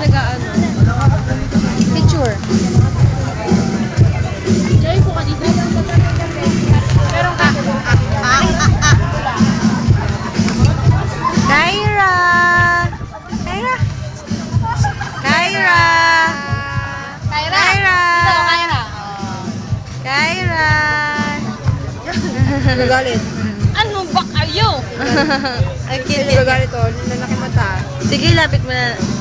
nag-ano. Picture. Joy po ka dito. Meron ka. Kyra! Kyra! Kyra! Kyra! Kyra! Dito, Kyra. Kyra! Nagalit. Ano ba kayo? Ang cute. Nagalit oh. Lalaki mata. Sige, lapit mo na.